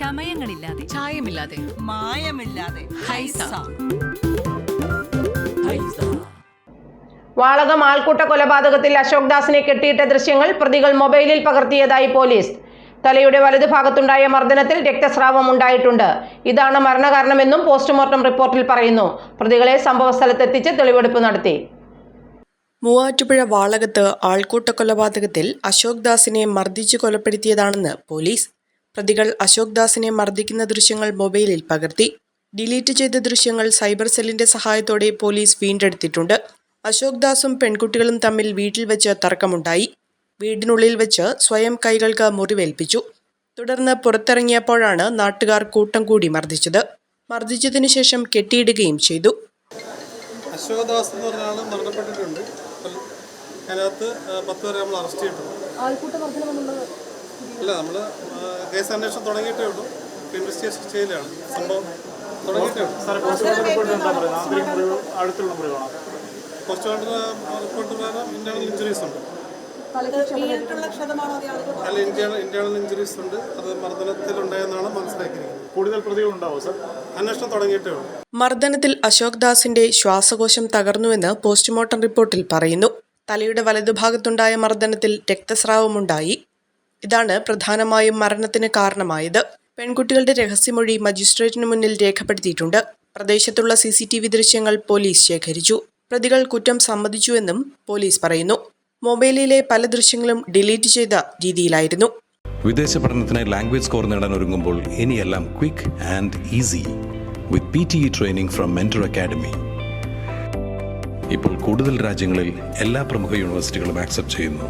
ചമയങ്ങളില്ലാതെ, ചായമില്ലാതെ, മായമില്ലാതെ. ഹൈസ. വാളകം ആൾക്കൂട്ട കൊലപാതകത്തിൽ അശോക് ദാസിനെ കെട്ടിയിട്ട ദൃശ്യങ്ങൾ പ്രതികൾ മൊബൈലിൽ പകർത്തിയതായി പോലീസ്. തലയുടെ വലതുഭാഗത്തുണ്ടായ മർദ്ദനത്തിൽ രക്തസ്രാവം ഉണ്ടായിട്ടുണ്ട്. ഇതാണ് മരണകാരണമെന്നും പോസ്റ്റ്മോർട്ടം റിപ്പോർട്ടിൽ പറയുന്നു. പ്രതികളെ സംഭവസ്ഥലത്തെത്തിച്ച് തെളിവെടുപ്പ് നടത്തി. മൂവാറ്റുപുഴ വാളകത്ത് ആൾക്കൂട്ട കൊലപാതകത്തിൽ അശോക് ദാസിനെ മർദ്ദിച്ചു കൊലപ്പെടുത്തിയതാണെന്ന് പോലീസ്. പ്രതികൾ അശോക് ദാസിനെ മർദ്ദിക്കുന്ന ദൃശ്യങ്ങൾ മൊബൈലിൽ പകർത്തി. ഡിലീറ്റ് ചെയ്ത ദൃശ്യങ്ങൾ സൈബർ സെല്ലിന്റെ സഹായത്തോടെ പോലീസ് വീണ്ടെടുത്തിട്ടുണ്ട്. അശോക് ദാസും പെൺകുട്ടികളും തമ്മിൽ വീട്ടിൽ വെച്ച് തർക്കമുണ്ടായി. വീടിനുള്ളിൽ വെച്ച് സ്വയം കൈകൾക്ക് മുറിവേൽപ്പിച്ചു. തുടർന്ന് പുറത്തിറങ്ങിയപ്പോഴാണ് നാട്ടുകാർ കൂട്ടം കൂടി മർദ്ദിച്ചത്. മർദ്ദിച്ചതിനു ശേഷം കെട്ടിയിടുകയും ചെയ്തു. അശോക് ദാസ് എന്ന് പറഞ്ഞ ആൾ മരണപ്പെട്ടിട്ടുണ്ട്. അതിനകത്ത് 10 പേരെ നമ്മൾ അറസ്റ്റ് ചെയ്തിട്ടുണ്ട്. അല്ല, നമ്മൾ കേസ് അന്വേഷണം തുടങ്ങിയിട്ടേ ഉള്ളൂ. ഇൻവെസ്റ്റിഗേഷൻ ചെയ്യലാണ്. സംഭവം തുടങ്ങിയിട്ടേ ഉള്ളൂ. പോസ്റ്റ്മോർട്ടം റിപ്പോർട്ട് പ്രകാരം ഇന്റേണൽ ഇഞ്ചുറീസ് ഉണ്ട്. അല്ല, ഇന്റേണൽ ഇഞ്ചുറീസ് ഉണ്ട്. അത് മർദ്ദനത്തിലുണ്ടായെന്നാണ് മനസ്സിലാക്കിയിരിക്കുന്നത്. കൂടുതൽ പ്രതികളുണ്ടാവോ സർ? അന്വേഷണം തുടങ്ങിയിട്ടേ ഉള്ളൂ. മർദ്ദനത്തിൽ അശോക് ദാസിന്റെ ശ്വാസകോശം തകർന്നുവെന്ന് പോസ്റ്റ്മോർട്ടം റിപ്പോർട്ടിൽ പറയുന്നു. തലയുടെ വലതുഭാഗത്തുണ്ടായ മർദ്ദനത്തിൽ രക്തസ്രാവമുണ്ടായി. ഇതാണ് പ്രധാനമായും മരണത്തിന് കാരണമായത്. പെൺകുട്ടികളുടെ രഹസ്യമൊഴി മജിസ്ട്രേറ്റിന് മുന്നിൽ രേഖപ്പെടുത്തിയിട്ടുണ്ട്. പ്രദേശത്തുള്ള CCTV ദൃശ്യങ്ങൾ പോലീസ് ശേഖരിച്ചു. പ്രതികൾ കുറ്റം സമ്മതിച്ചുവെന്നും പോലീസ് പറയുന്നു. മൊബൈലിലെ പല ദൃശ്യങ്ങളും ഡിലീറ്റ് ചെയ്ത രീതിയിലായിരുന്നു. വിദേശ പഠനത്തിനായി ലാംഗ്വേജ് സ്കോർ നേടാൻ ഒരുങ്ങുമ്പോൾ ഇനിയെല്ലാം quick and easy with PTE training from mentor academy. ഇപ്പോൾ കൂടുതൽ രാജ്യങ്ങളിൽ എല്ലാ പ്രമുഖ യൂണിവേഴ്സിറ്റികളും ആക്സെപ്റ്റ് ചെയ്യുന്നു.